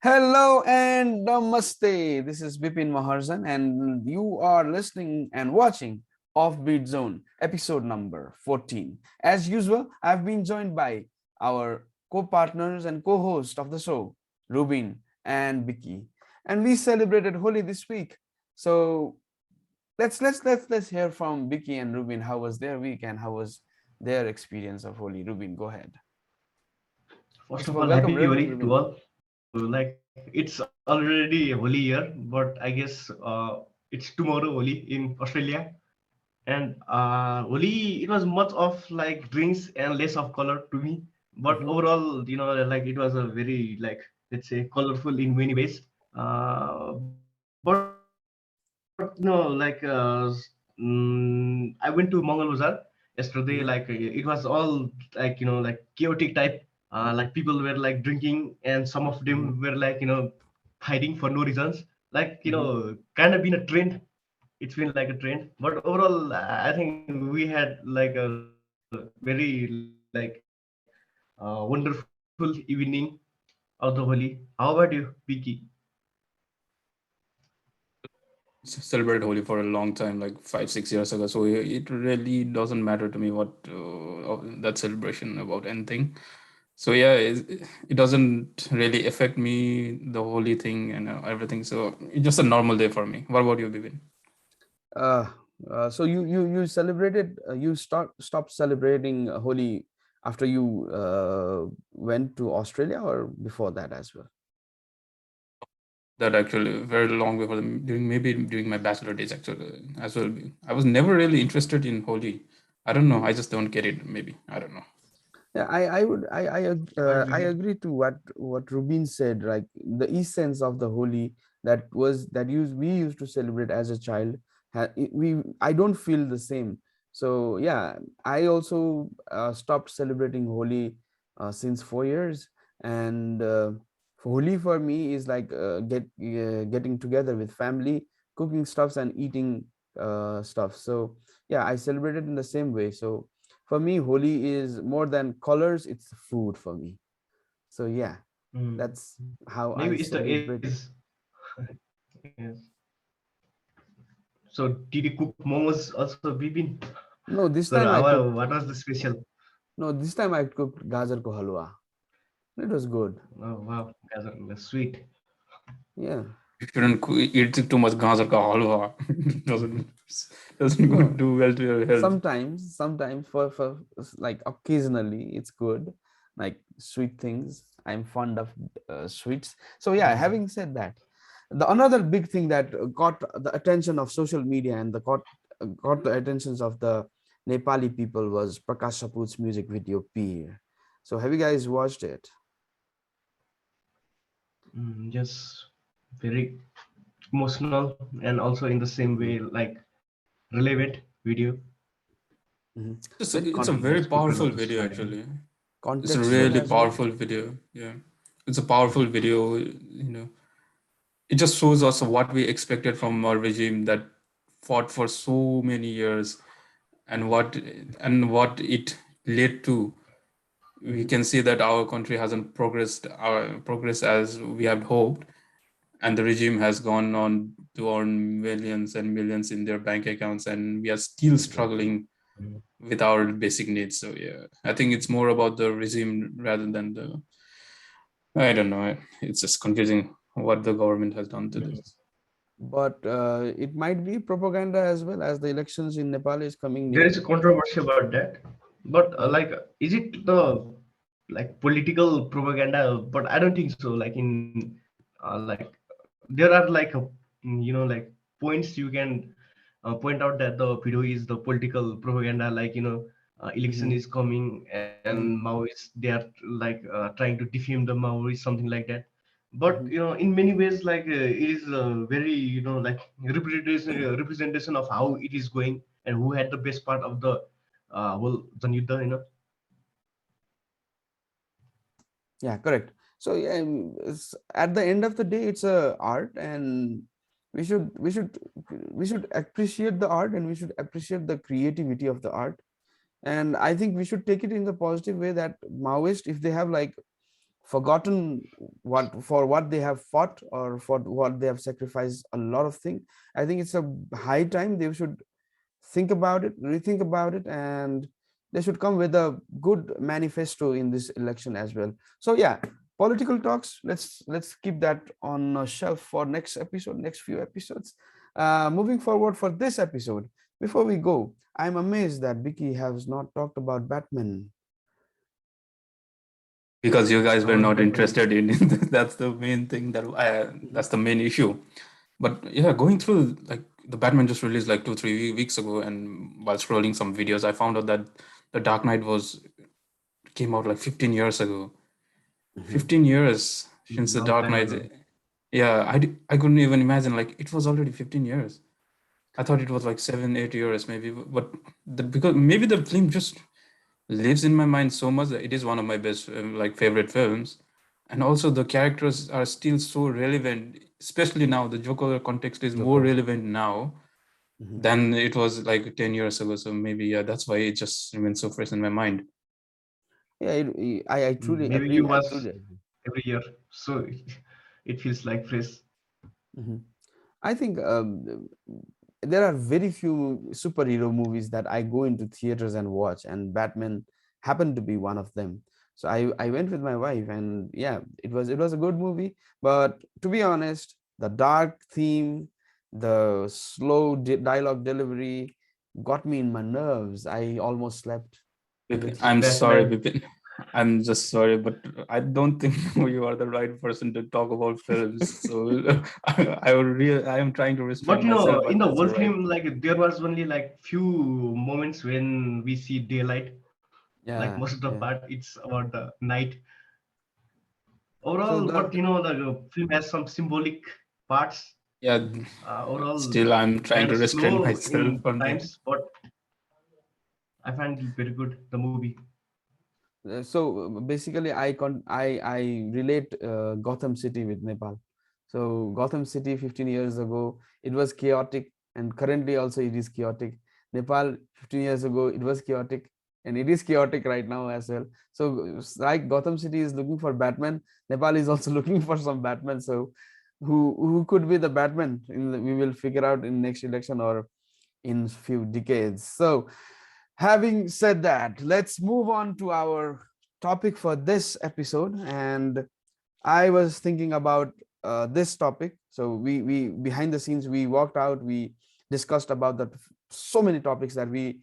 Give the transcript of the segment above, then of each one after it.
Hello and namaste. This is Bipin Maharzan, and you are listening and watching Offbeat Zone, episode number 14. As usual, I've been joined by our co-partners and co-host of the show, Rubin and Vicky. And we celebrated Holi this week. So let's hear from Vicky and Rubin. How was their week and how was their experience of Holi? Rubin, go ahead. First First of of all, all, welcome, happy welcome, Holi to Rubin. all. It's already a Holi year, but I guess it's tomorrow Holi in Australia. And Holi, it was much of like drinks and less of color to me. But Mhm. overall, like it was a very like let's say colorful in many ways. But I went to Mongol Bazaar yesterday. Like Mhm. it was all like like chaotic type. Like people were like drinking, and some of Mhm. them were like fighting for no reasons. Like Mhm. kind of been a trend. It's been like a trend. But overall, I think we had like a very like wonderful evening of the Holi. How about you, Vicky? Celebrated Holi for a long time, like 5, 6 years ago. So it really doesn't matter to me what of that celebration about anything. So yeah, it doesn't really affect me the Holi thing and everything. So it's just a normal day for me. What about you, Bibin? Uh, so you celebrated you stopped celebrating Holi after you went to Australia or before that as well? That actually very long before during maybe during my bachelor days actually as well. I was never really interested in Holi. I don't know. I just don't get it. Maybe I don't know. Yeah, I would I Agree. agree to what Rubin said. Like the essence of the Holi that we used to celebrate as a child. We I don't feel the same. So yeah, I also stopped celebrating Holi since 4 years, and Holi for me is like getting together with family, cooking stuffs and eating stuff. So yeah, I celebrated in the same way. So for me, Holi is more than colors, it's food for me. So yeah, Hmm. that's how I Maybe it's the celebrated. age. Yes. So did you cook momos also, Bipin? No, this So time I cooked. what was the special? No, this time I cooked gajar ko halwa. It was good. Oh wow, guys are sweet. Yeah. You shouldn't eat too much gajar ka halwa. It doesn't go No, do well to your health. sometimes for like occasionally it's good, like sweet things. I'm fond of sweets. So yeah, Hmm. having said that, the another big thing that got the attention of social media and got the attentions of the Nepali people was Prakash Saput's music video Peer. So have you guys watched it? Just very emotional and also in the same way Mhm, like relevant video. mhm. Very It's a con- very Just put a powerful lot of video smile. actually. It's a contextual really as well. powerful video. Yeah, it's a powerful video. It just shows us what we expected from our regime that fought for so many years, and what it led to. We Mhm, can see that our country hasn't progress as we had hoped, and the regime has gone on to earn millions and millions in their bank accounts, and we are still struggling with our basic needs. So yeah, I think it's more about the regime rather than the, I don't know. It's just confusing what the government has done to Mhm. this. but it might be propaganda as well, as the elections in Nepal is coming There near. is a controversy about that, but Mhm, like, is it the like political propaganda? But I don't think so. Like in like there are like like points you can point out that the video is the political propaganda. Like election mhm, is coming and mhm, Maoists they are like trying to defame the Maoists, something like that. But mhm. in many ways, like it is very like representation of how it is going and who had the best part of the whole Janyuddha. Yeah, correct. So yeah, at the end of the day, it's a art, and we should we should we should appreciate the art, and we should appreciate the creativity of the art. And I think we should take it in the positive way that Maoist, if they have like forgotten what they have fought or for what they have sacrificed a lot of things. I think it's a high time they should think about it, rethink about it, and they should come with a good manifesto in this election as well. So yeah, political talks, let's keep that on a shelf for next episode, next few episodes. Moving forward for this episode, before we go, I'm amazed that Vicky has not talked about Batman. because you guys were Our not Batman. interested in that's the main thing that's the main issue. But yeah, going through like the Batman just released like 2 3 weeks ago, and while scrolling some videos I found out that the Dark Knight was came out like 15 years ago. Mhm. 15 years since the Long Dark time Knight. ago. Yeah, I couldn't even imagine like it was already 15 years. I thought it was like 7 8 years maybe, but because maybe the film just lives in my mind so much that it is one of my best like favorite films. And also the characters are still so relevant, especially now the Joker context is more Joker. relevant now Mhm. than it was like 10 years ago. So maybe yeah, that's why it just remains so fresh in my mind. Yeah, I truly Maybe you agree. I watch truly agree. every year, so it feels like fresh. Mhm. I think there are very few superhero movies that I go into theaters and watch, and Batman happened to be one of them. So I went with my wife, and yeah, it was a good movie. But to be honest, the dark theme, the slow dialogue delivery got me in my nerves. I almost slept. Bipin, It's I'm sorry, Batman. Bipin. I'm just sorry, but I don't think you are the right person to talk about films. So I am trying to restrain But myself, in but the that's whole all right. film, like there was only like few moments when we see daylight. Like Yeah, most of the yeah. part, it's about the night. So Overall, the but the film has some symbolic parts. Yeah, Overall, still I'm trying kind to of restrain slow myself in from the. times, but I find it very good. The movie. basically I relate Gotham City with Nepal. So Gotham City 15 years ago it was chaotic, and currently also it is chaotic. Nepal 15 years ago it was chaotic, and it is chaotic right now as well. So like Gotham City is looking for Batman, Nepal is also looking for some Batman. So who could be the Batman we will figure out in next election or in few decades. So having said that, let's move on to our topic for this episode. And I was thinking about this topic. So we behind the scenes we walked out, we discussed about that so many topics that we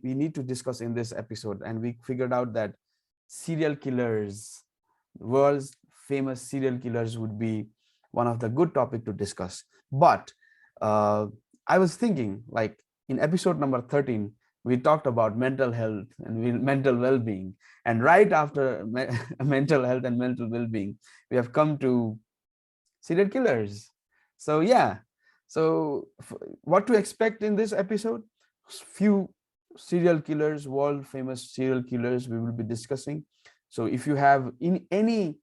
need to discuss in this episode, and we figured out that serial killers, world's famous serial killers, would be one of the good topic to discuss. But uh, I was thinking, like in episode number 13, we talked about mental health and mental well-being, and right after mental health and mental well-being, we have come to serial killers. So yeah, so what to expect in this episode? Few serial killers, world famous serial killers we will be discussing. So if you have in any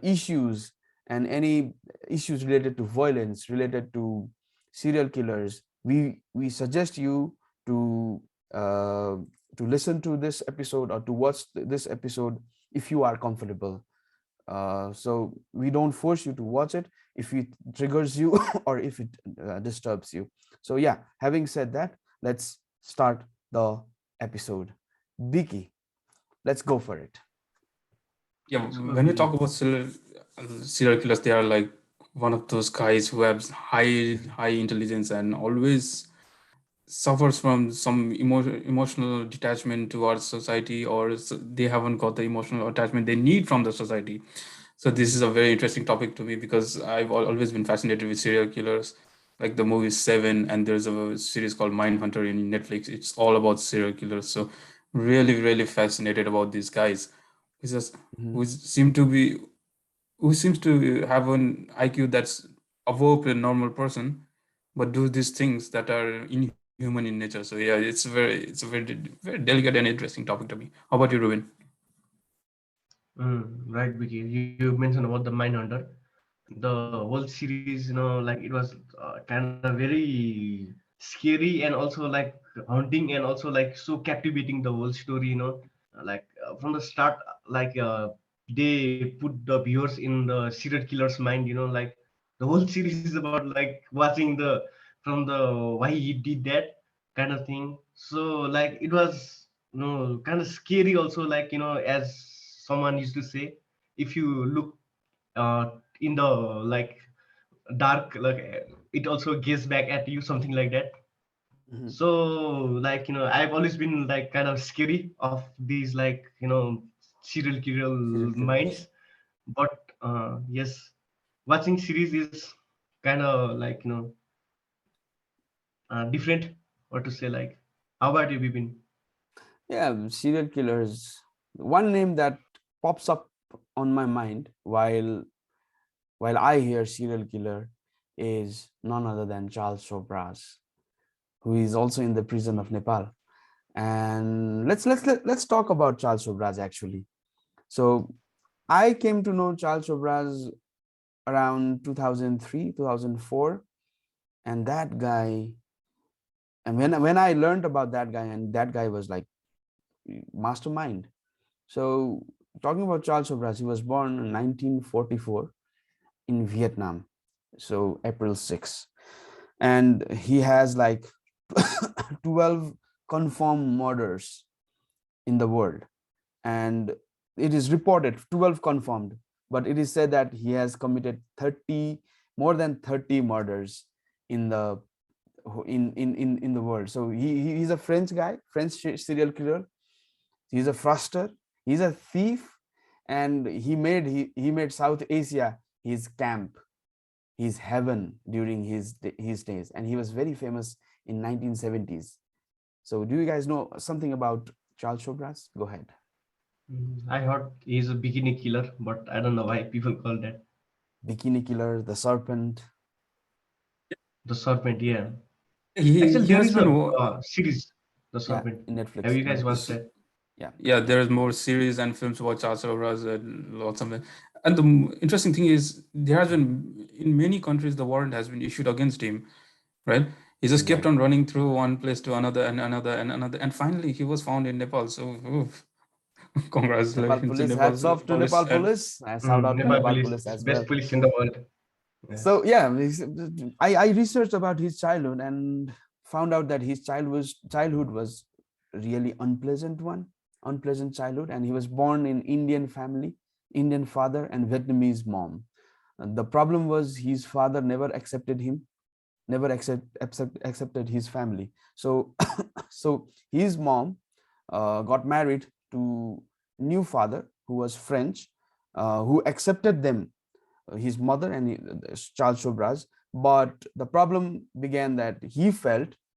issues and any issues related to violence, related to serial killers, we suggest you to uh, to listen to this episode or to watch this episode if you are comfortable. So we don't force you to watch it if it triggers you or if it disturbs you. So yeah, having said that, let's start the episode. Biki, let's go for it. Yeah, So when we talk about serial killers, they are like one of those guys who have high intelligence and always suffers from some emotional detachment towards society, or they haven't got the emotional attachment they need from the society. So this is a very interesting topic to me because I've always been fascinated with serial killers, like the movie Seven, and there's a series called Mindhunter in Netflix. It's all about serial killers. So really fascinated about these guys, who just Mhm. who seem to be who seems to have an IQ that's above a normal person, but do these things that are inhuman in nature. So yeah, it's a very delicate and interesting topic to me. How about you, Ruben? Right, Vicky. You mentioned about the Mindhunter. The whole series, like it was kind of very scary and also like haunting and also like so captivating the whole story. Like from the start. like they put the viewers in the serial killer's mind, like the whole series is about like watching the from the why he did that kind of thing. So like it was kind of scary also, like as someone used to say, if you look in the like dark, like it also gazes back at you, something like that. Mhm. So like I've always been like kind of scary of these like serial killer Serial killers. minds. But yes, watching series is kind of like different, what to say. Like, how about you, Bipin? Yeah, serial killers. One name that pops up on my mind while I hear serial killer is none other than Charles Chopras, who is also in the prison of Nepal. And let's talk about Charles Chopras actually. So I came to know Charles Chopras around 2003, 2004, and that guy. And when I learned about that guy, and that guy was like mastermind. So talking about Charles Chopras, he was born in 1944 in Vietnam, so April 6th, and he has like 12 confirmed murders in the world, and it is reported 12 confirmed, but it is said that he has committed 30, more than 30 murders in the in the world. So he's a French guy, French serial killer. He's a fruster, he's a thief, and he made South Asia his camp, his heaven during his days, and he was very famous in 1970s. So do you guys know something about Charles Chopras? Go ahead. I heard he's a bikini killer, but I don't know why people call that Bikini Killer, The Serpent. the serpent. Yeah, He actually, there has is a been series, the Yeah, serpent. in Have Netflix, you guys watched Netflix. that? Yeah. yeah, there's more series and films about Charles Soros and lots of them. And the interesting thing is, there has been in many countries the warrant has been issued against him, right? He just kept on Exactly. running through one place to another and another and another, and finally he was found in Nepal. So, Nepal congratulations to police, Nepal hats off to police. Nepal And police, and shout out to Nepal Nepal police police is as best well. police in the world. Yeah. So yeah, I researched about his childhood and found out that his childhood was really unpleasant childhood, and he was born in Indian family, Indian father and Vietnamese mom. And the problem was his father never accepted him, never accepted his family. So so his mom got married to new father who was French, who accepted them, his mother and Charles Chopras. But the problem began that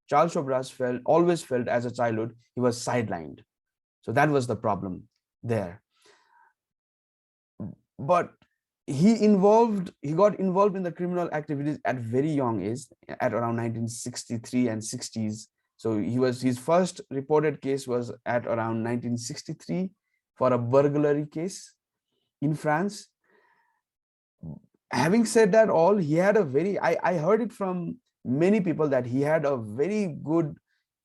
Charles Chopras always felt as a childhood he was sidelined. So that was the problem there. But he got involved in the criminal activities at very young age, at around 1963 and 60s. So his first reported case was at around 1963 for a burglary case in France. Having said that, all he had a very I heard it from many people that he had a very good,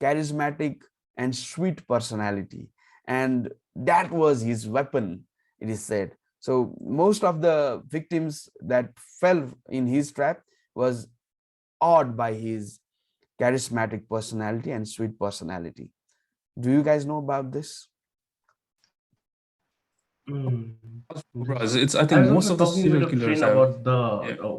charismatic and sweet personality, and that was his weapon, it is said. So most of the victims that fell in his trap was awed by his charismatic personality and sweet personality. Do you guys know about this? Mm. Yes. It's, I I think was most also of the talking serial with a killers friend have, about the yeah.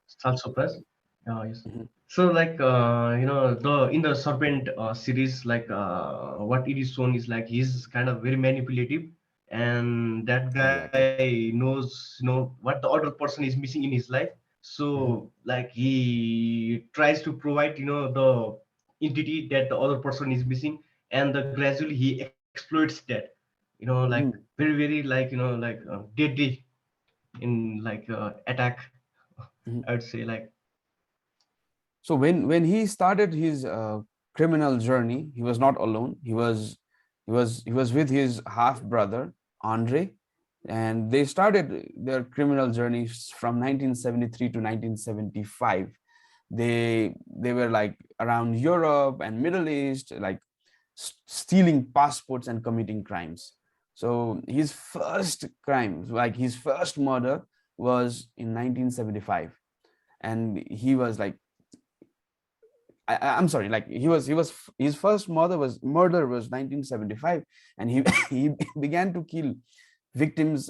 Sal Surprise. Yes. Mhm. So like the in the Serpent series, like what it is shown is like he's kind of very manipulative, and that Exactly. guy knows what the other person is missing in his life. Mhm. So like he tries to provide the entity that the other person is missing, and the gradually he exploits that, like Mhm. very like like deadly in like attack, Mhm. I would say. Like So when he started his criminal journey, he was not alone. He was with his half brother Andre, and they started their criminal journey from 1973 to 1975. They were like around Europe and Middle East, like stealing passports and committing crimes. So his first crime, like his first murder, was in 1975, and he was like, I'm sorry, like he was his first murder was 1975, and he he began to kill victims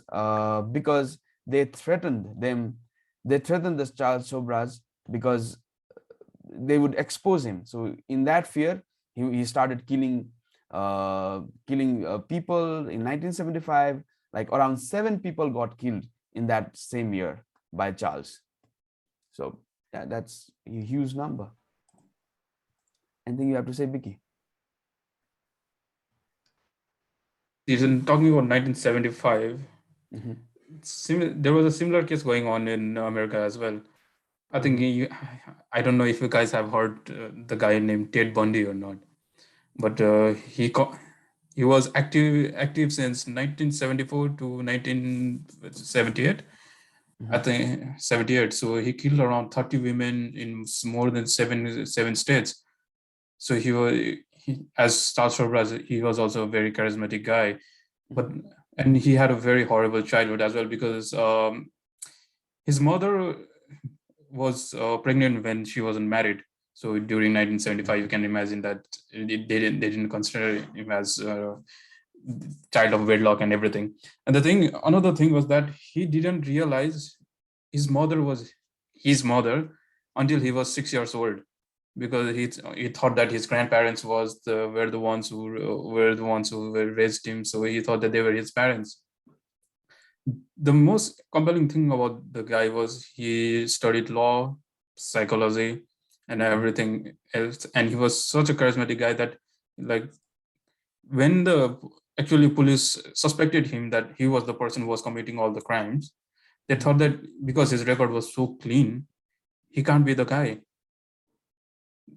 because they threatened them. They threatened the Charles Sobras because they would expose him. So in that fear, he started killing people in 1975. Like around 7 people got killed in that same year by Charles. So yeah, that's a huge number. Anything you have to say, Vicky? Isn't talking about 1975. Mm-hmm. There was a similar case going on in America as well. I think Mm-hmm. I don't know if you guys have heard the guy named Ted Bundy or not, but he was active since 1974 to 1978. I Mm-hmm. think 78. So he killed around 30 women in more than seven states. So as Charles Sobras, he was also a very charismatic guy, but Mm-hmm. and he had a very horrible childhood as well because his mother was pregnant when she wasn't married. So during 1975, you can imagine that they didn't consider him as child of wedlock and everything. And another thing was that he didn't realize his mother was his mother until he was 6 years old, because he thought that his grandparents were the ones who were raised him. So he thought that they were his parents. The most compelling thing about the guy was he studied law, psychology, and everything else, and he was such a charismatic guy that, like, when the actually police suspected him that he was the person who was committing all the crimes, they Mm-hmm. thought that because his record was so clean, he can't be the guy.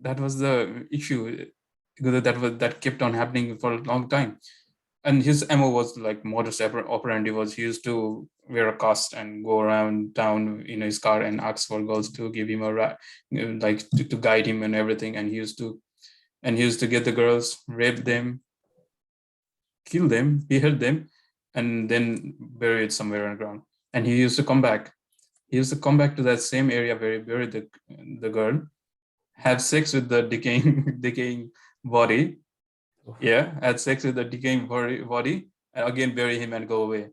That was the issue, because that kept on happening for a long time. And his MO was like modus operandi. Was he used to wear a cast and go around town in his car and ask for girls to give him a ride, like to guide him and everything. And he used to get the girls, rape them, kill them, behead them, and then bury it somewhere underground. And he used to come back. He used to come back to that same area where he buried the girl, have sex with the decaying decaying body. Yeah, had sex with the decaying body, and again bury him and go away.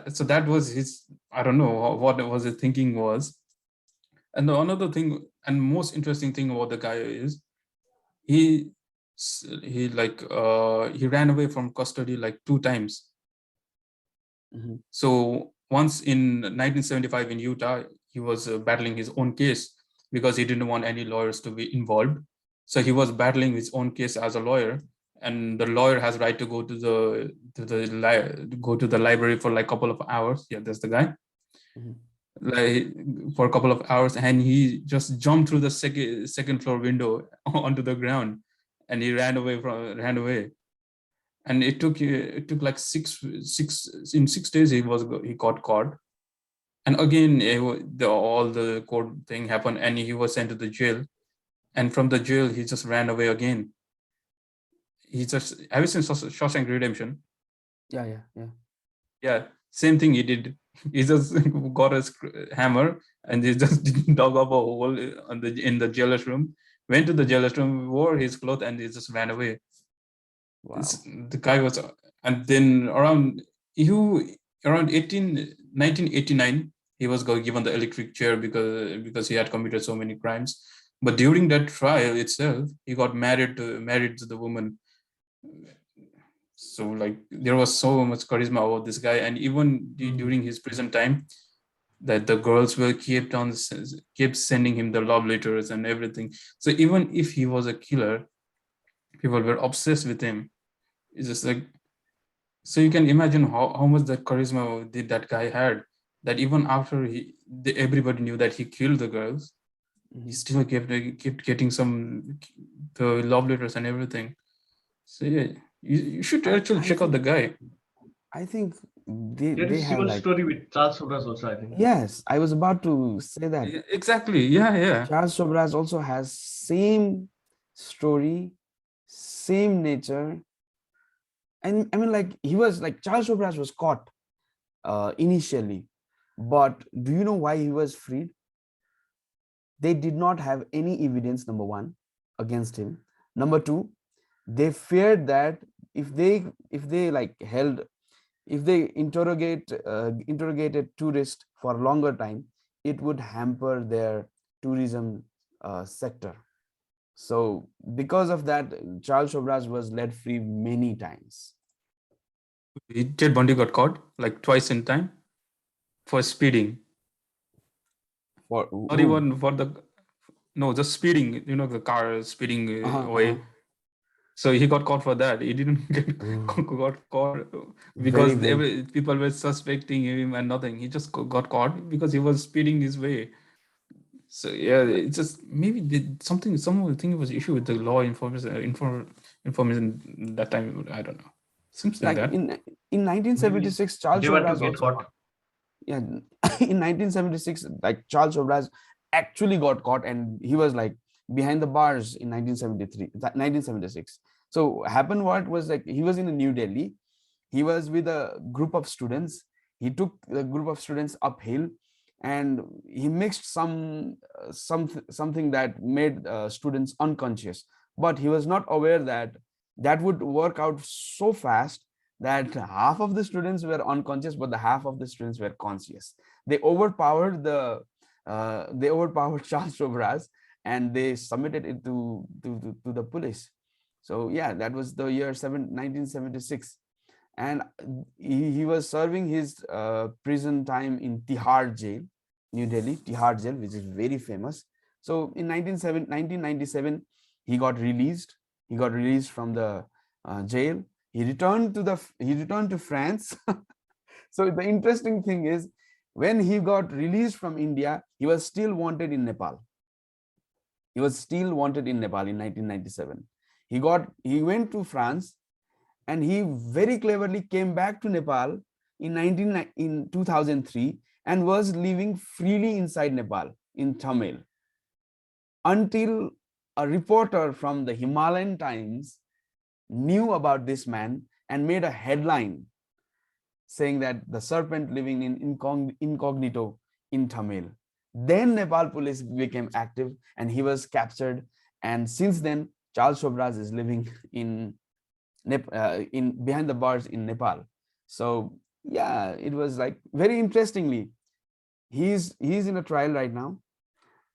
So that was his. I don't know what was his thinking was. And the another thing and most interesting thing about the guy is he he ran away from custody like 2 times. Mm-hmm. So once in 1975 in Utah, he was battling his own case because he didn't want any lawyers to be involved. So he was battling his own case as a lawyer, and the lawyer has right to go to the library for like a couple of hours. Yeah, that's the guy. Mm-hmm. Like for a couple of hours, and he just jumped through the second floor window onto the ground, and he ran away. And it took like 6 days. He got caught, and again all the court thing happened, and he was sent to the jail. And from the jail he just ran away again. He just Have you seen Shawshank Redemption? Yeah, yeah, yeah. Yeah, same thing he did. He just got a hammer and he just dug up a hole in the jailer's room, went to the Mm-hmm. jailer's room, wore his clothes, and he just ran away. Wow. The guy was, and then around 1989, he was given the electric chair because he had committed so many crimes. But during that trial itself, he got married to the woman. So like there was so much charisma about this guy, and even Mm-hmm. during his prison time, that the girls were kept sending him the love letters and everything. So even if he was a killer, people were obsessed with him. It's just like, so you can imagine how much that charisma did that guy had, that even after everybody knew that he killed the girls, he Mm-hmm. still kept getting the love letters and everything. So yeah, you should actually I check out the think guy. they There they is have similar like, story with Charles Sobras also, I think. yes, I was about to say that Yeah, exactly. Yeah, yeah. Charles Sobras also has same story, same nature, And I mean, like, he was like, Charles Sobhraj was caught initially, but do you know why he was freed? They did not have any evidence, number one, against him. Number two, they feared that if they like held, if they interrogated tourists for a longer time, it would hamper their tourism sector. So because of that, Charles Sobhraj was let free many times. Ted Bundy got caught like twice in time for speeding. For Not whom? even for the no, just speeding. You know, the car speeding Uh-huh, uh-huh. away. So he got caught for that. He didn't get Oh, got caught very, because very. people were suspecting him and nothing. He just got caught because he was speeding his way. So yeah, it's just maybe something. Someone think it was issue with the law information that time. I don't know. Seems like Like that. in Maybe 1976, Charles they want to Sobhraj get also caught. got, yeah, in 1976, like Charles Sobhraj actually got caught, and he was like behind the bars in 1973, 1976. So happened what was like, he was in New Delhi. He was with a group of students. He took the group of students uphill, and he mixed something that made students unconscious. But he was not aware that that would work out so fast that half of the students were unconscious, but the half of the students were conscious. They overpowered Charles Sobhraj, and they submitted it to the police. So yeah, that was the year 1976. And he was serving his prison time in Tihar jail, New Delhi, Tihar jail, which is very famous. So in 1997, he got released. He got released from the jail. He returned to France. So the interesting thing is, when he got released from India, he was still wanted in Nepal. He was still wanted in Nepal in 1997. He went to France, and he very cleverly came back to Nepal in 2003, and was living freely inside Nepal in Tamil, until a reporter from the Himalayan Times knew about this man and made a headline saying that the serpent living in incognito in Tamil. Then Nepal police became active, and he was captured. And since then, Charles Sobhraj is living in behind the bars in Nepal. So yeah, it was like, very interestingly, he's in a trial right now,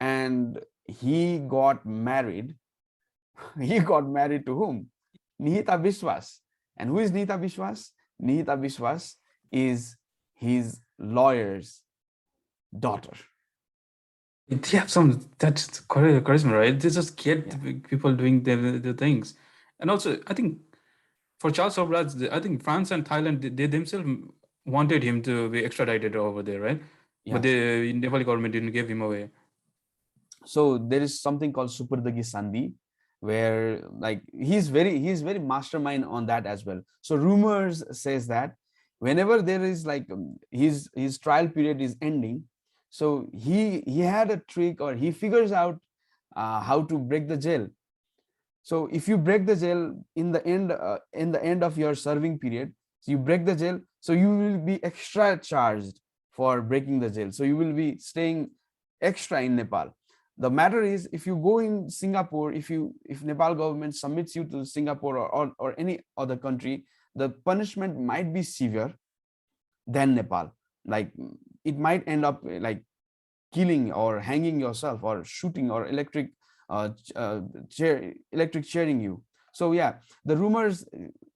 and he got married. He got married to whom? Nihita Biswas. And who is Nihita Biswas? Nihita Biswas is his lawyer's daughter. They have some that's charisma, right? They just get Yeah. people doing their things. And also, I think for Charles Sobhraj, I think France and Thailand, they themselves wanted him to be extradited over there, right? But Yeah. the Nepali government didn't give him away. So there is something called Superdagi Sandhi, where like he's very mastermind on that as well. So rumors says that whenever there is like his trial period is ending, so he had a trick, or he figures out how to break the jail. So if you break the jail in the end of your serving period, so you break the jail, so you will be extra charged for breaking the jail. So you will be staying extra in Nepal. The matter is, if you go in Singapore, if Nepal government submits you to Singapore, or any other country, the punishment might be severe than Nepal. Like, it might end up like killing or hanging yourself, or shooting, or electric chairing you. So yeah, the rumors,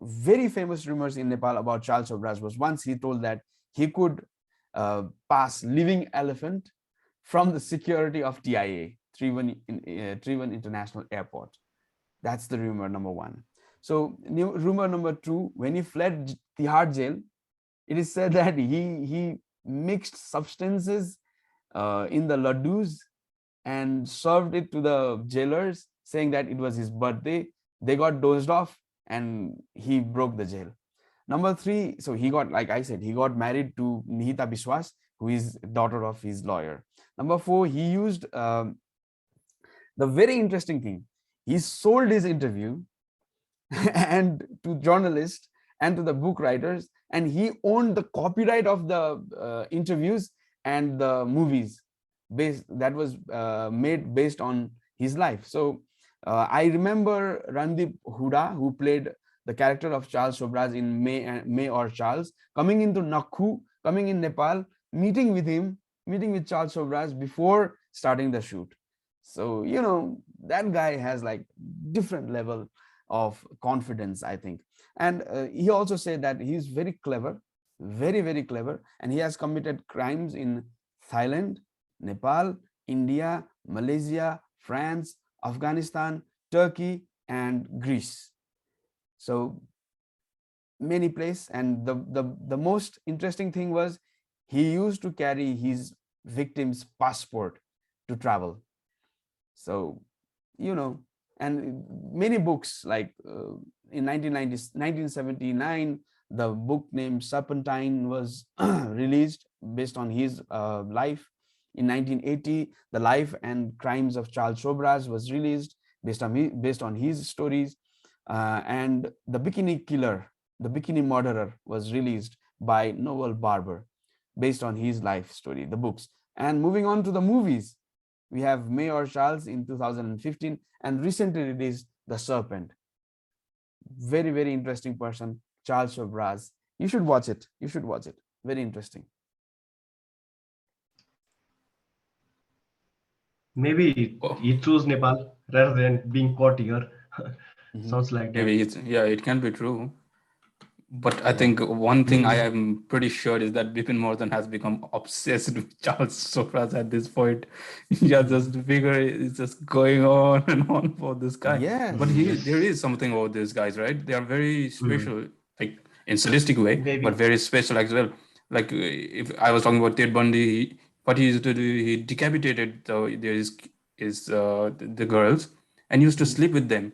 very famous rumors in Nepal about Charles Sobhraj was, once he told that he could pass living elephant from the security of TIA, Trivandrum International Airport. That's the rumor number one. So rumor number two, when he fled Tihar jail, it is said that he mixed substances in the laddus and served it to the jailers, saying that it was his birthday. They got dozed off, and he broke the jail. Number three, so he got, like I said, he got married to Nihita Biswas, who is daughter of his lawyer. Number four, he used the very interesting thing. He sold his interview and to journalists, and to the book writers, and he owned the copyright of the interviews and the movies based that was made based on his life. So I remember Randeep Huda, who played the character of Charles Sobhraj in May or Charles, coming into Nakhu, coming in Nepal, meeting with him, meeting with Charles Sobhraj before starting the shoot. So that guy has like different level of confidence, I think. And he also said that he's very clever, very, very clever, and he has committed crimes in Thailand, Nepal, India, Malaysia, France, Afghanistan, Turkey, and Greece. So many places. And the most interesting thing was he used to carry his victim's passport to travel. So and many books, like in 1979, the book named Serpentine was released based on his life. In 1980, The Life and Crimes of Charles Sobhraj was released based on his stories. And The Bikini Killer, The Bikini Murderer was released by Noel Barber based on his life story, the books. And moving on to the movies, we have Mayor Charles in 2015, and recently released The Serpent. Very, very interesting person, Charles Sobhraj. You should watch it. You should watch it. Very interesting. Maybe Oh, he chose Nepal rather than being caught here. Mhm. Sounds like that. maybe it can be true. But I Yeah. think one thing I Hmm. am pretty sure is that Bipin Mordan has become obsessed with Charles Sopras at this point. Yeah, just Mhm. the figure is just going on and on for this guy. But Yes. there Yes. is something about these guys, right? They are very Hmm. special, like in stylistic way, but Maybe. very special as well. Like if I was talking about Ted Bundy, what he used to do, he decapitated the girls and used to Mhm. sleep with them,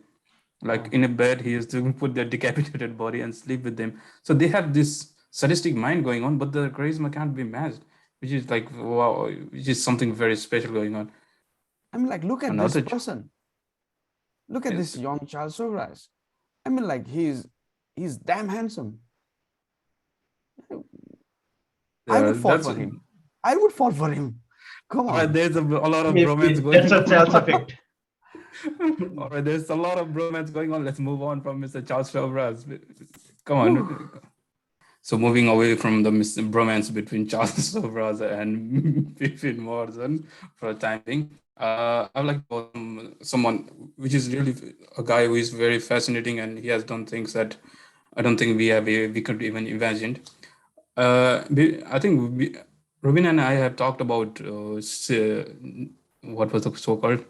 like Wow. in a bed. He used to put their decapitated body and sleep with them. So they have this sadistic mind going on, but the charisma can't be matched, which is like wow, which is something very special going on. I mean, like, look at this Another person. Look at this yes, young Charles Sobhraj. I mean, like, he's damn handsome. I would fall that's for him. I would fall for him. Come all right. on. There's a lot of bromance Maybe going that's a on. chance effect. All right, there's a lot of bromance going on. Let's move on from Mr. Charles Chavras. Come on. So moving away from the bromance between Charles Sobras and Pippin Morrison for a time being, I would like to call someone which is really a guy who is very fascinating, and he has done things that I don't think we could even imagine. I think Robin and I have talked about what was the so-called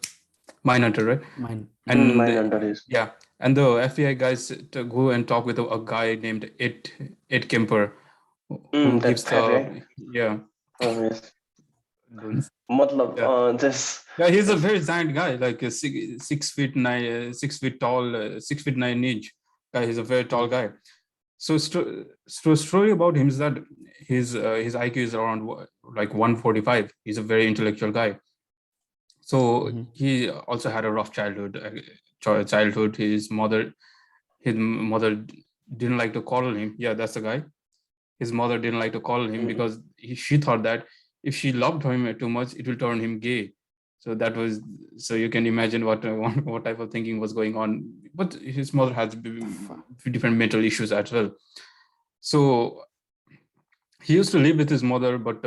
Mindhunter, right? Mine. Hmm, And mine under is. yeah, and the FBI guys to go and talk with a guy named Ed Kemper, Hmm, who that gives FA. yeah, Yes. loans. Matlab, Yeah, just yeah, he's a yes. very giant guy, like a 6 feet 9, 6 feet tall, 6 feet 9 inch guy. He's a very tall Mhm. guy. So, story about him is that his IQ is around like 145. He's a very intellectual guy. So Mhm. he also had a rough childhood. Childhood. His mother didn't like to call him. Yeah, that's the guy. His mother didn't like to call him Hmm. because she thought that if she loved him too much, it will turn him gay. So that was so you can imagine what type of thinking was going on. But his mother has different mental issues as well. So he used to live with his mother, but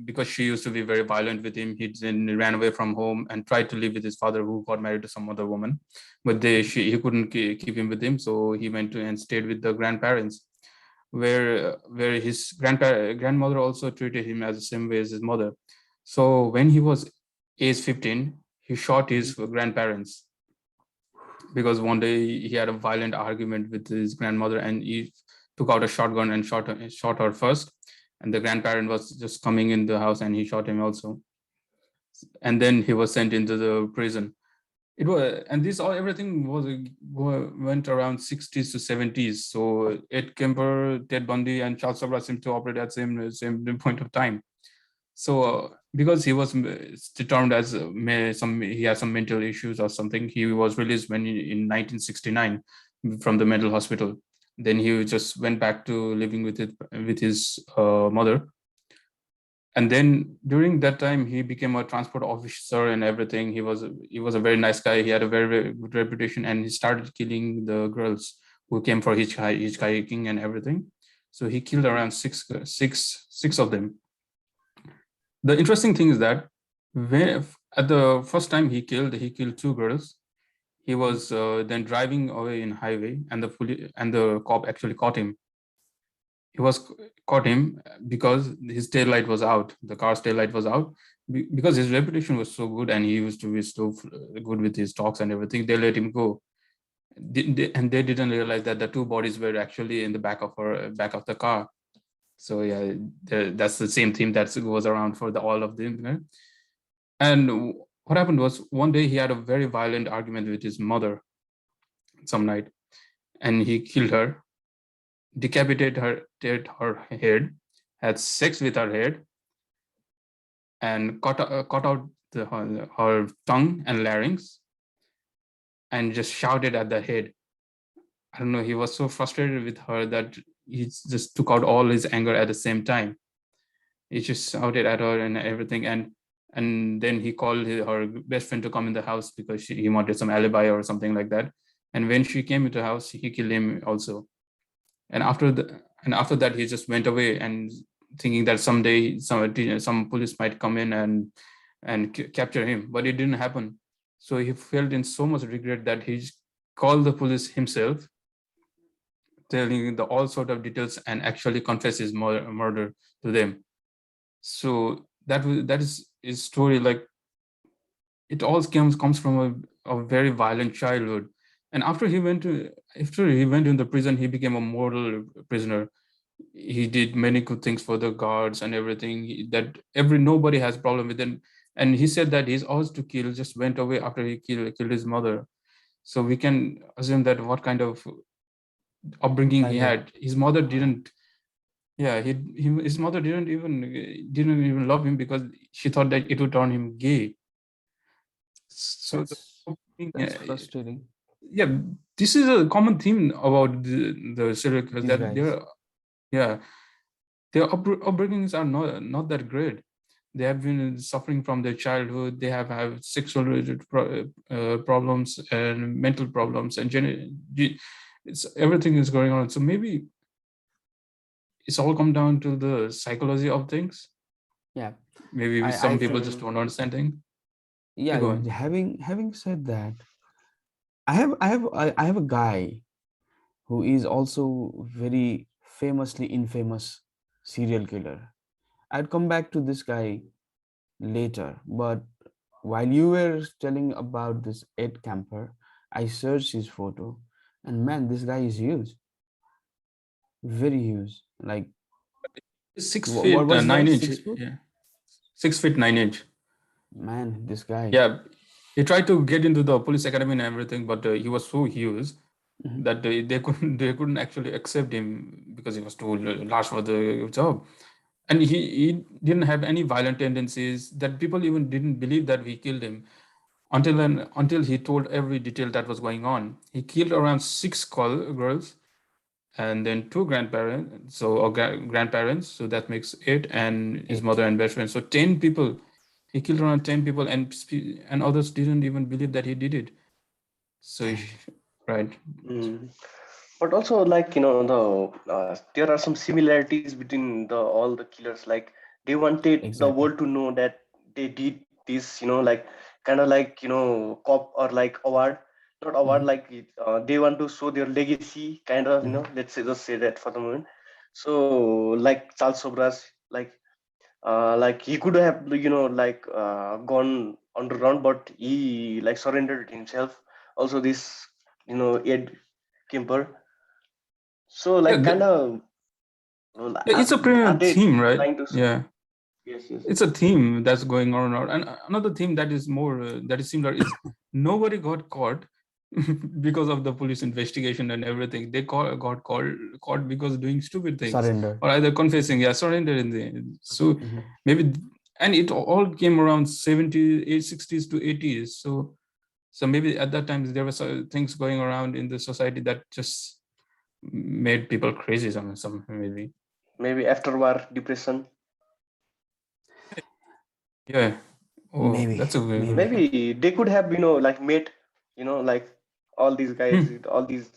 because she used to be very violent with him, he then ran away from home and tried to live with his father, who got married to some other woman. But he couldn't keep him with him, so he went to and stayed with the grandparents, where his grandmother also treated him as the same way as his mother. So when he was age 15, he shot his grandparents because one day he had a violent argument with his grandmother, and he took out a shotgun and shot her first, and the grandparent was just coming in the house and he shot him also, and then he was sent into the prison. It was, and this all everything went around 60s to 70s. So Ed Kemper, Ted Bundy, and Charles Sabra seem to operate at same point of time. So because he was determined as he has some mental issues or something, he was released in 1969 from the mental hospital. Then he just went back to living with his mother. And then during that time, he became a transport officer and everything. He was a very nice guy. He had a very, very good reputation, and he started killing the girls who came for hitchhiking and everything. So he killed around six of them. The interesting thing is that when, at the first time he killed two girls. He was then driving away in highway, and the cop actually caught him. He was caught him because his tail light was out. The car's tail light was out because his reputation was so good, and he used to be so good with his talks and everything. They let him go, and they didn't realize that the two bodies were actually in the back of the car. So yeah, that's the same theme that goes around for all of them. And what happened was, one day he had a very violent argument with his mother some night, and he killed her, decapitated her head, had sex with her head, and cut out her tongue and larynx, and just shouted at the head. I don't know. He was so frustrated with her that he just took out all his anger at the same time. He just shouted at her and everything, and then he called her best friend to come in the house because he wanted some alibi or something like that. And when she came into the house, he killed him also. And after that, he just went away, and thinking that someday some police might come in and capture him, but it didn't happen. So he felt in so much regret that he called the police himself, telling the all sort of details, and actually confess his murder to them. So that is his story. Like, it all comes from a very violent childhood. And after he went in the prison, he became a model prisoner. He did many good things for the guards and everything, that every nobody has problem with him. And he said that his urge to kill just went away after he killed his mother. So we can assume that what kind of upbringing he Childhood. had. His mother didn't. Yeah, his mother didn't even love him because she thought that it would turn him gay. So the That's upbringing, that's frustrating. yeah, this is a common theme about the serial killers, These that guys. yeah, their upbringings are not that great. They have been suffering from their childhood. They have sexual related problems and mental problems, and it's everything is going on. So maybe it's all come down to the psychology of things. Yeah. Maybe I some people think just don't understand things. You yeah, go on. having said that, I have a guy who is also very famously infamous serial killer. I'd come back to this guy later, but while you were telling about this Ed Camper, I searched his photo, and man, this guy is huge, very huge. Like, Six what feet was nine that? inch. 6 foot? Yeah, 6 feet 9 inch. Man, this guy. Yeah, he tried to get into the police academy and everything, but he was so huge Mhm. that they couldn't actually accept him because he was too large for the job. And he didn't have any violent tendencies, that people even didn't believe that he killed him until he told every detail that was going on. He killed around six girls, and then two grandparents, grandparents, so that makes eight, and his Eight. mother and best friend, so 10 people. He killed around 10 people, and others didn't even believe that he did it. So Dang. right. Mm. But also, like, there are some similarities between the all the killers. Like, they wanted the Exactly. world to know that they did this, like, kind of like, cop or like award, not award, Hmm. like they want to show their legacy, kind of, Hmm. let's say, just say that for the moment. So, like Charles Sobras, like he could have, gone on the run, but he like surrendered himself. Also, this, Ed Kemper. So, Yeah, like, kind of, it's a are pretty they theme, right? trying to? Yeah, Yes, yes. it's a theme that's going on and on. And another theme that is more that is similar is nobody got caught because of the police investigation and everything. They got caught because doing stupid things, Surrender. or either confessing, yeah, surrender in the end. So Hmm. maybe, and it all came around 70s, 60s to 80s. So maybe at that time there were things going around in the society that just made people crazy. Some maybe. Maybe after war depression. Yeah. Oh, Maybe, that's a very good maybe. point. Maybe they could have, like made, like all these guys, Hmm. all these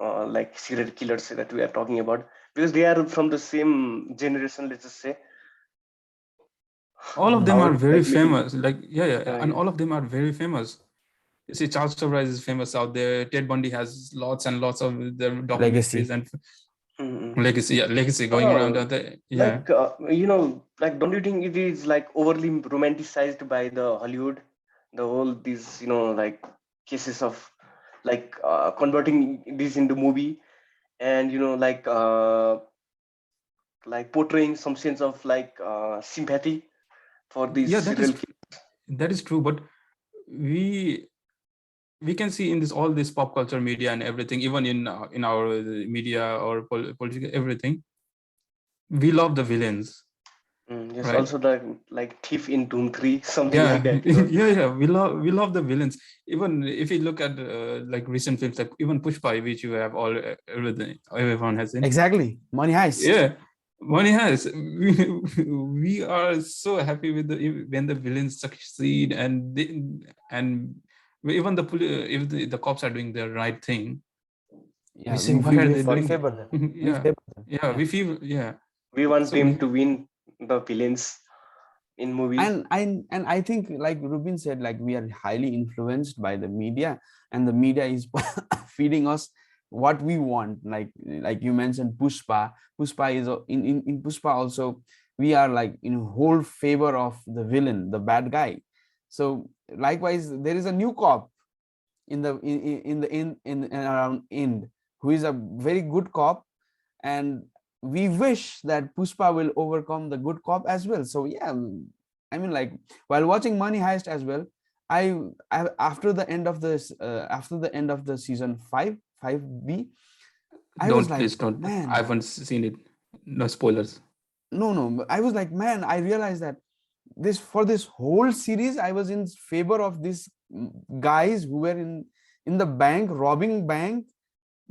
like serial killers that we are talking about, because they are from the same generation, let's just say. All of them Our are very like middle. famous. Like yeah, and Yeah. all of them are very famous. You see, Charles Surprise is famous out there. Ted Bundy has lots and lots of the documentaries Legacy. and Mhm. legacy, yeah, legacy going around Uh, out there. Yeah, like like, don't you think it is like overly romanticized by the Hollywood, the whole these like cases of like converting this into movie, and like portraying some sense of like sympathy for these yeah, serial killers. that is true. But we we can see in this all this pop culture media and everything, even in our media or political everything, we love the villains, Yes, right? also the like Thief in Doom 3, something Yeah, like that. yeah, we love the villains. Even if you look at like recent films, like even Pushpa, which you have all everyone has seen. Exactly. Money heist. Yeah, money has. We are so happy with when the villains succeed and even if the cops are doing the right thing, we Yeah, say, why are they we doing favor them. it? We Yeah, favor them. yeah, Yeah. we feel, yeah. We want So them to win the villains in movie. And I think, like Rubin said, like we are highly influenced by the media, and the media is feeding us what we want. Like you mentioned, Pushpa is in Pushpa also. We are like in whole favor of the villain, the bad guy. So likewise, there is a new cop in the in and around end, who is a very good cop, and we wish that Pushpa will overcome the good cop as well. So yeah, I mean, like, while watching Money Heist as well, I after the end of this after the end of the season 5B, I was don't, like, please don't. I man, haven't seen it. No spoilers. no, I was like, man, I realized that this for this whole series I was in favor of these guys who were in the bank, robbing bank,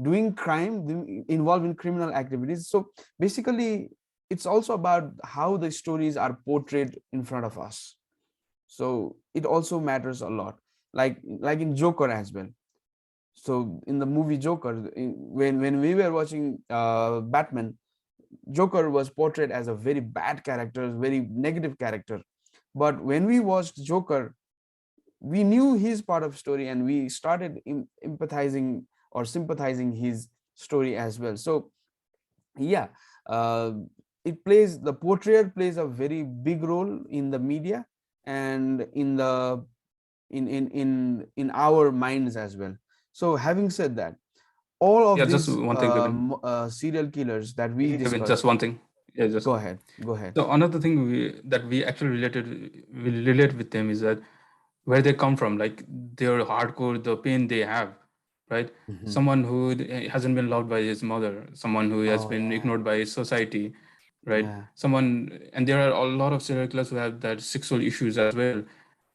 doing crime, involved in criminal activities. So basically, it's also about how the stories are portrayed in front of us. So it also matters a lot, like in Joker as well. So in the movie Joker, when we were watching Batman, Joker was portrayed as a very bad character, very negative character. But when we watched Joker, we knew his part of story, and we started empathizing or sympathizing his story as well. So yeah, uh, the portrayal plays a very big role in the media, and in our minds as well. So having said that, all Yeah, of just these one thing, Kevin. serial killers that we Kevin, just discussed. one thing. Yeah, just Go ahead, go ahead. so another thing that we actually we relate with them is that where they come from, like their hardcore, the pain they have, right? Mhm. Someone who hasn't been loved by his mother, someone who has Oh been yeah, ignored by his society, right? yeah. Someone, and there are a lot of serial killers who have that sexual issues as well,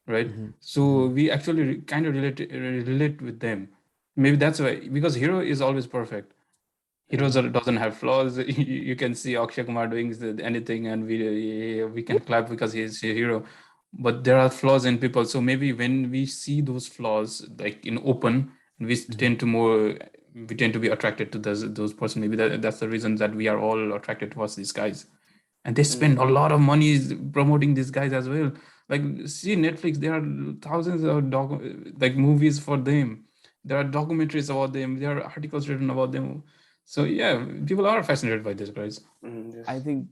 right? Hmm. So Hmm. we actually kind of relate with them. Maybe that's why, because hero is always perfect. Heroes Hmm. doesn't have flaws. You can see Akshay Kumar doing anything, and we can clap because he's a hero. But there are flaws in people. So maybe when we see those flaws like in open, we Hmm. tend to be attracted to those person. Maybe that's the reason that we are all attracted towards these guys. And they spend a Mm, lot of money promoting these guys as well. Like, see Netflix, there are thousands of like movies for them. There are documentaries about them. There are articles written about them. So yeah, people are fascinated by these guys. I yes, think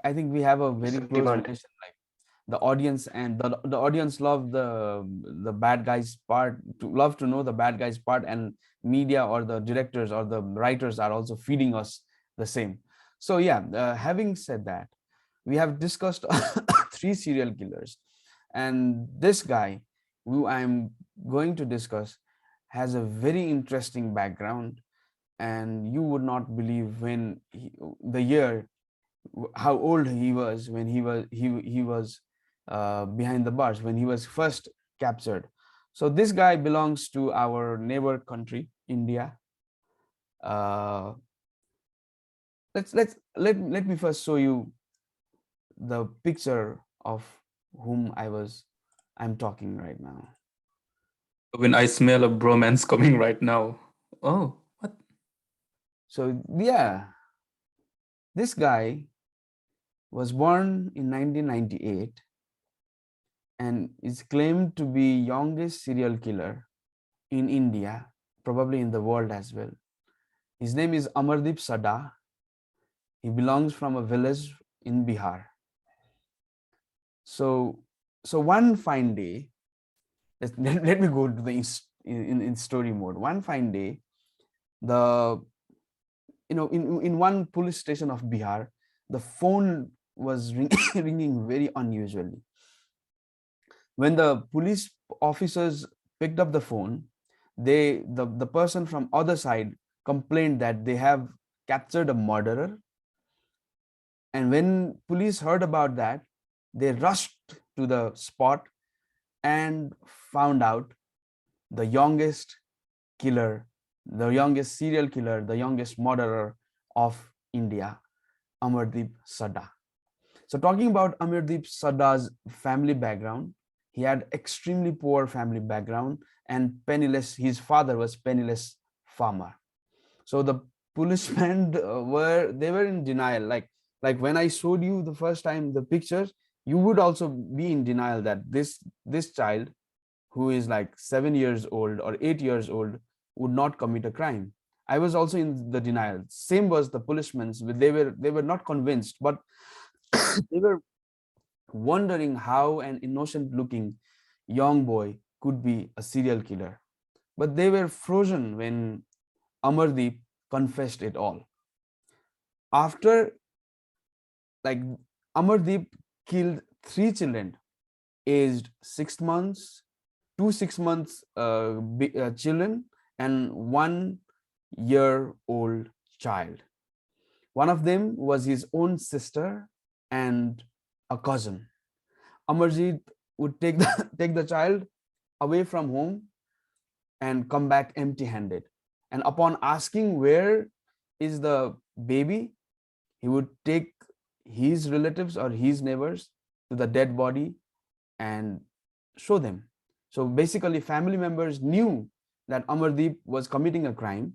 I think we have a it's very a close demand. relation. Like the audience, and the audience love the bad guys part, to love to know the bad guys part, and media or the directors or the writers are also feeding us the same. So yeah, having said that, we have discussed three serial killers, and this guy who I'm going to discuss has a very interesting background, and you would not believe the year, how old he was when he was behind the bars, when he was first captured. So this guy belongs to our neighbor country, India. uh, let me first show you the picture of whom I'm talking right now. When I smell a bromance coming right now. Oh, what? So yeah, this guy was born in 1998 and is claimed to be youngest serial killer in India, probably in the world as well. His name is Amardeep Sada. He belongs from a village in Bihar. So, so one fine day, let me go to the in story mode. One fine day, the in one police station of Bihar, the phone was ringing very unusually. When the police officers picked up the phone, the person from other side complained that they have captured a murderer. And when police heard about that, they rushed to the spot and found out the youngest killer, the youngest serial killer, the youngest murderer of India, Amardeep Sada. So talking about Amardeep Sada's family background, he had extremely poor family background and penniless. His father was penniless farmer. So the policemen were in denial. Like when I showed you the first time the pictures, you would also be in denial that this child who is like 7 years old or 8 years old would not commit a crime. I was also in the denial. Same was the policemen. They were not convinced, but they were wondering how an innocent looking young boy could be a serial killer. But they were frozen when Amardeep confessed it all. After, like, Amardeep killed three children aged 6 months, two 6 months children, and 1 year old child. One of them was his own sister and a cousin. Amarjeet would take the take the child away from home and come back empty-handed. And upon asking where is the baby, he would take his relatives or his neighbors to the dead body and show them. So basically, family members knew that Amardeep was committing a crime,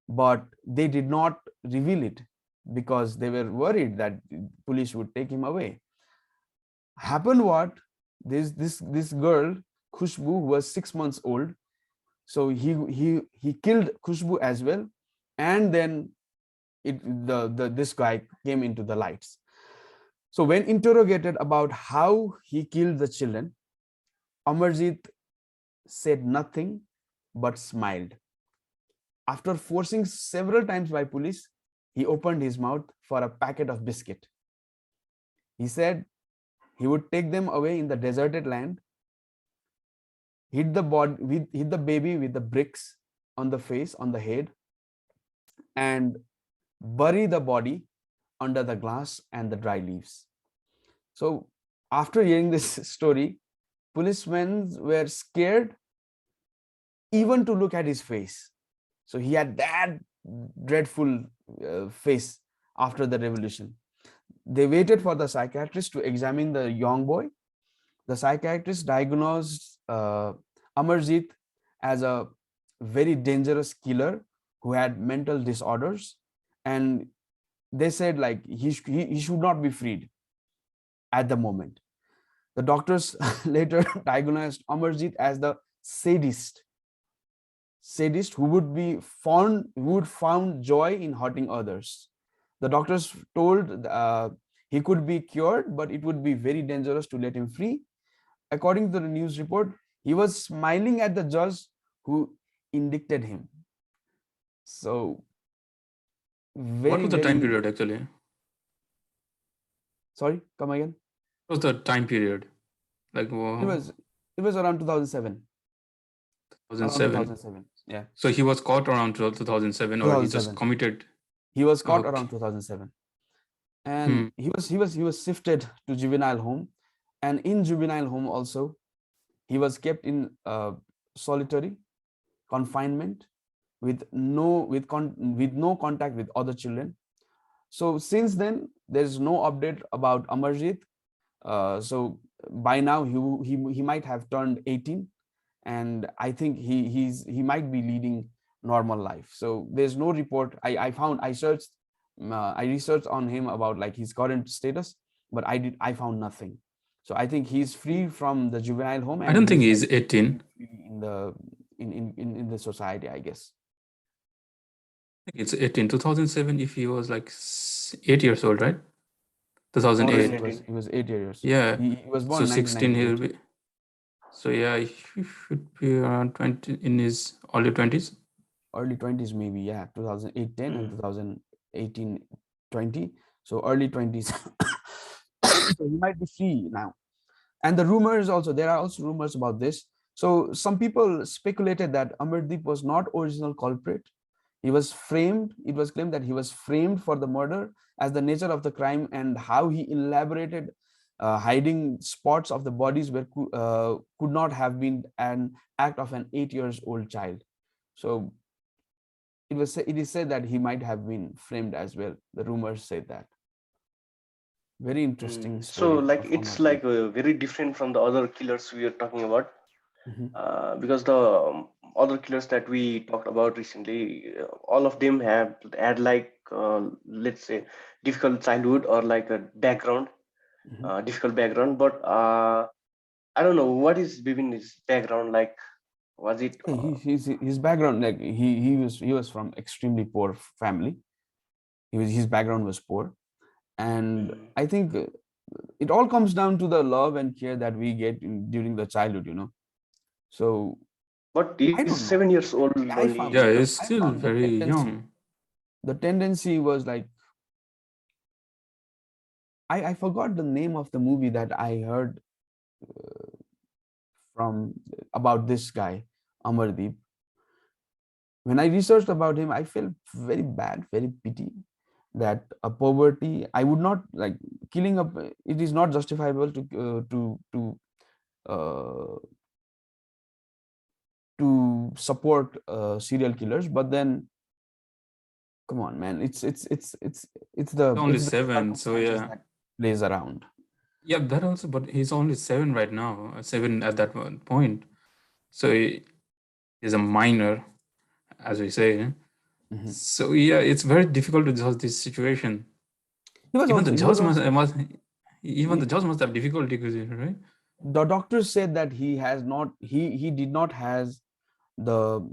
but they did not reveal it because they were worried that police would take him away. Happened what? This girl, Khushbu, who was 6 months old, so he killed Khushbu as well, and then this guy came into the lights. So when interrogated about how he killed the children, Amarjeet said nothing but smiled. After forcing several times by police, he opened his mouth for a packet of biscuit. He said he would take them away in the deserted land, hit the baby with the bricks on the face, on the head, and bury the body under the glass and the dry leaves. So after hearing this story, policemen were scared even to look at his face. So he had that dreadful face after the revolution. They waited for the psychiatrist to examine the young boy. The psychiatrist diagnosed Amarjeet as a very dangerous killer who had mental disorders, and they said like he should not be freed at the moment. The doctors later diagnosed Amarjeet as the sadist who would found joy in hurting others. The doctors told he could be cured, but it would be very dangerous to let him free. According to the news report, he was smiling at the judge who indicted him. So What very, was the time very period actually? sorry, come again. What was the time period? Like It was it was around 2007. Around 2007. 2007. Yeah. So he was caught around 2007, or he just 2007. committed. He was caught Okay. around 2007. And Hmm. he was shifted to juvenile home, and in juvenile home also he was kept in solitary confinement with no contact with other children. So since then, there's no update about Amarjit. So by now he might have turned 18, and I think he might be leading normal life. So there's no report. I researched on him about like his current status, but I found nothing. So I think he's free from the juvenile home, I and don't think he's like he's 18. in the in the society, I guess. I think it's 18. 2007, if he was like 8 years old, right? 2008. He was 8 years. Yeah. He was So born in 16, he'll 1998. be. So yeah, he should be around 20, in his early 20s. Early 20s maybe, yeah, 2008 10 and Mm. 2018 20. So early 20s. So he might be free now. And the rumors also, there are also rumors about this. So some people speculated that Amardeep was not original culprit. He was framed. It was claimed that he was framed for the murder, as the nature of the crime and how he elaborated hiding spots of the bodies could not have been an act of an 8 years old child. So it is said that he might have been framed as well. The rumors say that. Very interesting So story like of it's Amardeep. like very different from the other killers we are talking about, Mhm. because the other killers that we talked about recently, all of them have had like let's say difficult childhood or like a background, Mhm. difficult background. But I don't know what is Bipin's background like. Was it? His background, like he was from extremely poor family. His background was poor, and Mm. I think it all comes down to the love and care that we get during the childhood, So But I he's don't know. 7 years old I only. Yeah, found he's I still found the very tendency. young. The tendency was like I forgot the name of the movie that I heard from about this guy, Amardeep. When I researched about him, I felt very bad, very pity that a poverty. I would not like killing up. It is not justifiable uh, to support serial killers, but then come on, man, Only it's the 7, so circumstances yeah. that plays around. Yeah, that also, but he's only 7 right now, 7 at that point. So he's a minor, as we say. Mhm. So yeah, it's very difficult to judge this situation. He was Even the also he was judge must, also even the he, judge must have difficulty, right? the doctors said that he did not has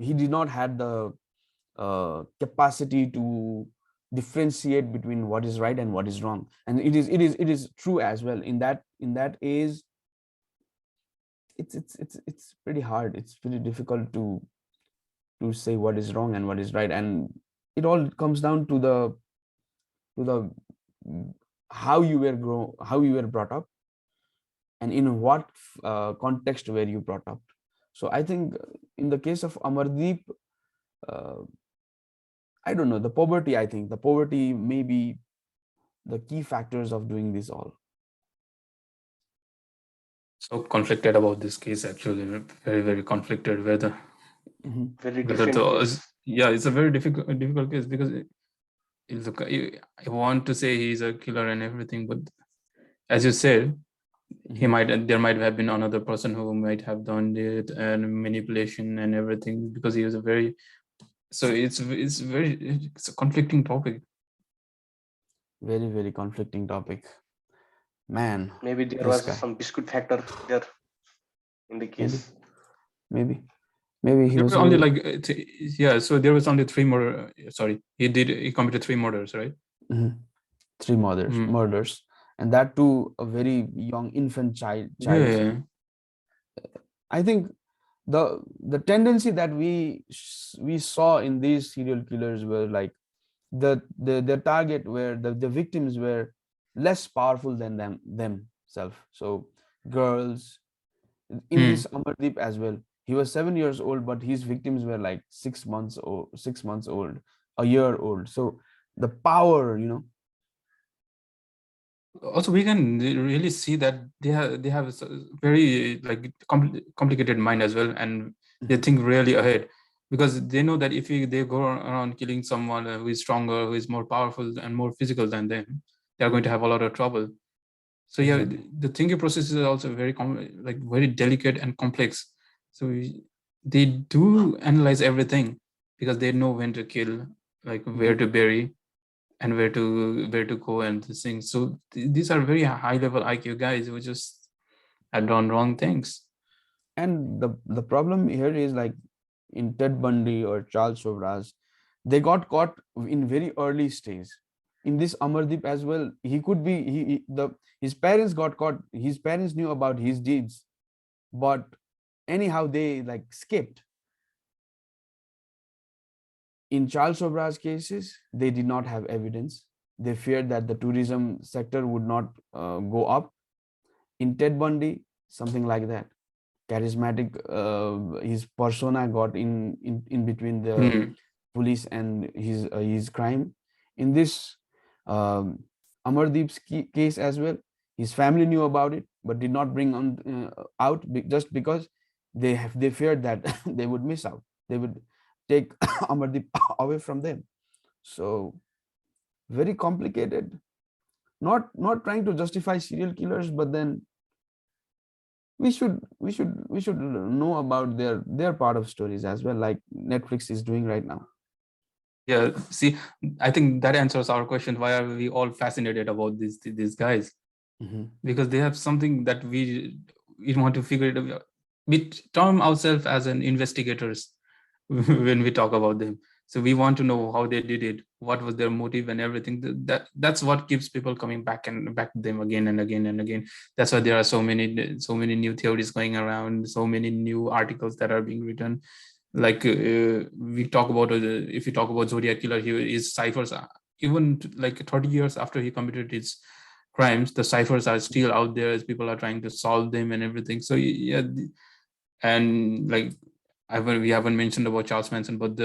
he did not had the capacity to differentiate between what is right and what is wrong, and it is true as well. In that age, it's pretty hard. It's pretty difficult to say what is wrong and what is right, and it all comes down to the how you were brought up, and in what context were you brought up. So I think in the case of Amardeep, uh, I don't know, the poverty may be the key factors of doing this all. So conflicted about this case, actually. Very, very conflicted whether Mhm. Very whether different the case. yeah, it's a very difficult case because I want to say he's a killer and everything, but as you said, Mhm. there might have been another person who might have done it and manipulation and everything, because he was a very, so it's a conflicting topic. Very, very conflicting topic, man. Maybe there This was guy, some biscuit factor there in the maybe, case. maybe, maybe he There was were only only like yeah, so there was only 3 more. Sorry, he committed 3 murders, right? Mhm. Three Mm. murders, and that too a very young infant child. Yeah. I think the tendency that we saw in these serial killers were like the target where the victims were less powerful than themselves. So girls, in Hmm. this Amardeep as well, he was 7 years old, but his victims were like 6 months old, 6 months old, a year old. So the power, Also, we can really see that they have very like complicated mind as well, and they Mhm. think really ahead. because they know that if they go around killing someone who is stronger, who is more powerful and more physical than them, they are going to have a lot of trouble. So yeah, Exactly. the thinking process is also very like very delicate and complex. So they do analyze everything because they know when to kill, like where Mhm. to bury, and where to go and these things. So these are very high level IQ guys who just had done wrong things. And the problem here is like in Ted Bundy or Charles Sobras, they got caught in very early stage. In this Amardeep as well, he could be the his parents got caught. His parents knew about his deeds, but anyhow they like skipped. In Charles Sobra's cases, they did not have evidence. They feared that the tourism sector would not go up. In Ted Bundy, something like that. Charismatic, his persona got in between the Hmm. police and his crime. In this um, Amardeep's case as well, his family knew about it but did not bring on out just because they feared that they would miss out. They would take Amardeep away from them. So very complicated. Not trying to justify serial killers, but then we should know about their part of stories as well, like Netflix is doing right now. Yeah, see, I think that answers our question. Why are we all fascinated about these guys? Hmm. Because they have something that we want to figure it out. We term ourselves as an investigators when we talk about them. So we want to know how they did it, what was their motive and everything. That's what keeps people coming back and back to them again and again and again. That's why there are so many new theories going around, so many new articles that are being written. Like we talk about if you talk about Zodiac killer, his ciphers even like 30 years after he committed his crimes, the ciphers are still out there as people are trying to solve them and everything. So yeah, and like we haven't mentioned about Charles Manson, but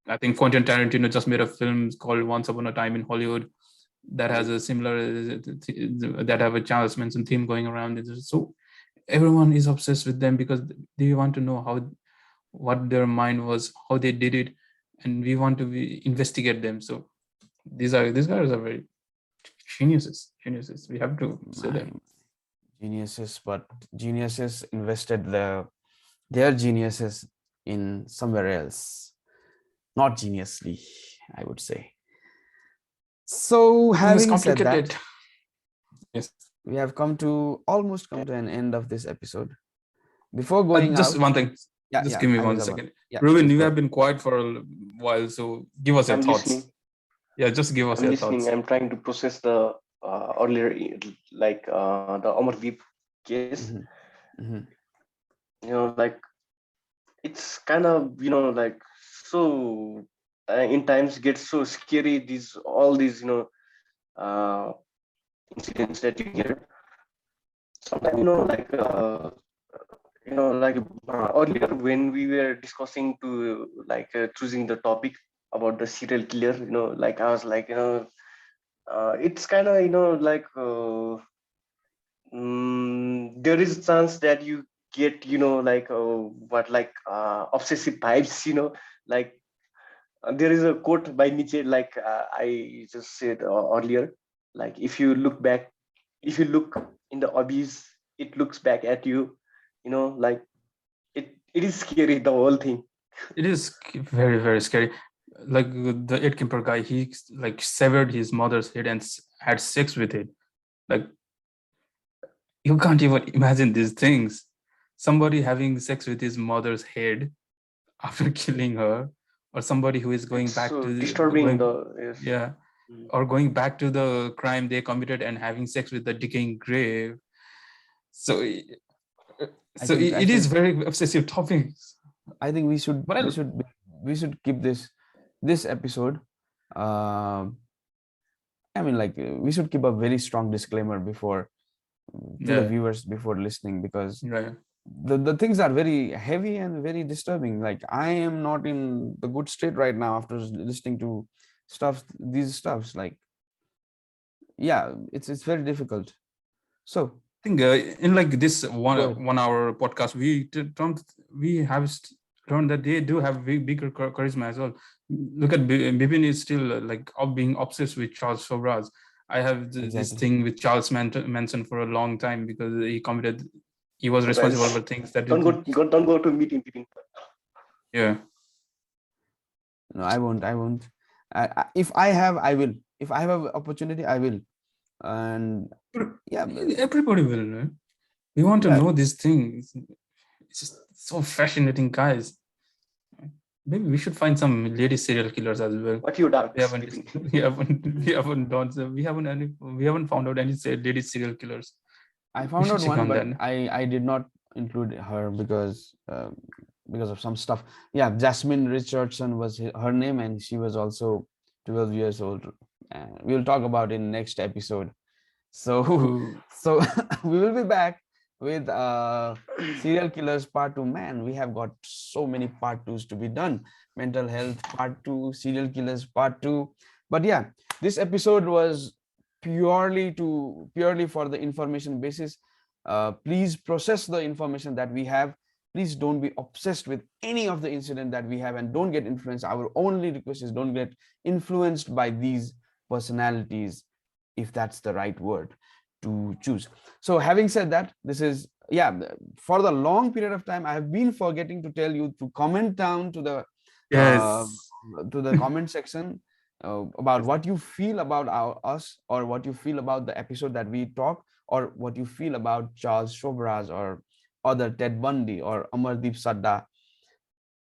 I think Quentin Tarantino just made a film called Once Upon a Time in Hollywood that has a similar that have a Charles Manson theme going around. So everyone is obsessed with them because they want to know how what their mind was, how they did it, and we want to investigate them. So these guys are very geniuses. We have to say My them. geniuses, but geniuses invested their geniuses in somewhere else, not geniusly, I would say. So Everything is having said complicated. that, Yes. we have almost come to an end of this episode. Before going Just out, one thing. yeah, Just yeah, give me I was one about, second. yeah, Ruben, please you go have ahead. been quiet for a while, so give us your I'm thoughts. listening. Yeah, just give us I'm your listening. thoughts. I'm trying to process the earlier, like the Amardeep case. Hmm. Hmm. Like it's kind of like so in times gets so scary. These all these uh, incidents that you hear. Sometimes like like earlier when we were discussing to like choosing the topic about the serial killer. Like I was like it's kind of like there is a chance that you get like what like obsessive vibes. Like there is a quote by Nietzsche, like I just said earlier, like if you look in the abyss, it looks back at you. Like it is scary, the whole thing. It is very, very scary. Like the Ed Kemper guy, he like severed his mother's head and had sex with it. Like you can't even imagine these things. Somebody having sex with his mother's head after killing her, or somebody who is It's going back so to disturbing, going, the yes. yeah, Mm. or going back to the crime they committed and having sex with the decaying grave. So I so think I it is think very obsessive topics. I think we should But we should we should keep this episode. Um, I mean, like we should keep a very strong disclaimer before to the yeah, viewers before listening, because right. the things are very heavy and very disturbing. Like I am not in the good state right now after listening to these stuffs. Like yeah, it's very difficult. So I think in like this go ahead. one hour podcast, we have ground that they do have bigger charisma as well. Look at Bipin is still like being obsessed with Charles Sobras. I have this Exactly. thing with Charles Manson for a long time because he was So responsible guys, for things that don't go to meeting between. yeah. No, I won't. I won't. If I have, I will. If I have an opportunity, I will. And yeah, Everybody will know. We want to yeah, know these things. It's just so fascinating, guys. Maybe we should find some lady serial killers as well. What you dark? We haven't, we haven't done so. We haven't found out any lady serial killers. I We found should out check one, on but that. I did not include her because of some stuff. Yeah, Jasmine Richardson was her name, and she was also 12 years old. We'll talk about in next episode. So Ooh. so we will be back with serial killers part 2. Man, we have got so many part 2s to be done. Mental health part 2, serial killers part 2. But yeah, this episode was purely for the information basis. Please process the information that we have. Please don't be obsessed with any of the incident that we have, and don't get influenced. Our only request is don't get influenced by these personalities, if that's the right word to choose. So having said that, this is, yeah, for the long period of time I have been forgetting to tell you to comment down uh, Yes. to the comment section about what you feel about us, or what you feel about the episode that we talk, or what you feel about Charles Shobras, or other Ted Bundy, or Amardeep Sadda,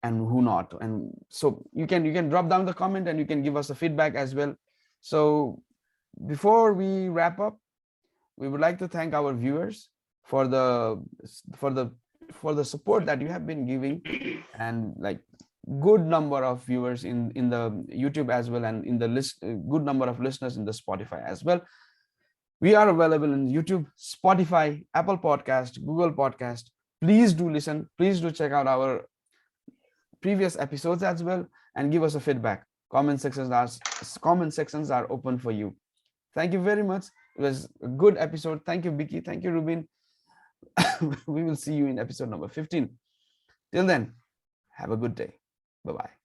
and who not. And so you can drop down the comment, and you can give us a feedback as well. So before we wrap up, we would like to thank our viewers for the support that you have been giving, and like good number of viewers in the YouTube as well, and in the list good number of listeners in the Spotify as well. We are available in YouTube, Spotify, Apple Podcast, Google Podcast. Please do listen, please do check out our previous episodes as well, and give us a feedback. Comment sections are open for you. Thank you very much. It was a good episode. Thank you, Vicky. Thank you, Rubin. We will see you in episode number 15. Till then, have a good day. Bye-bye.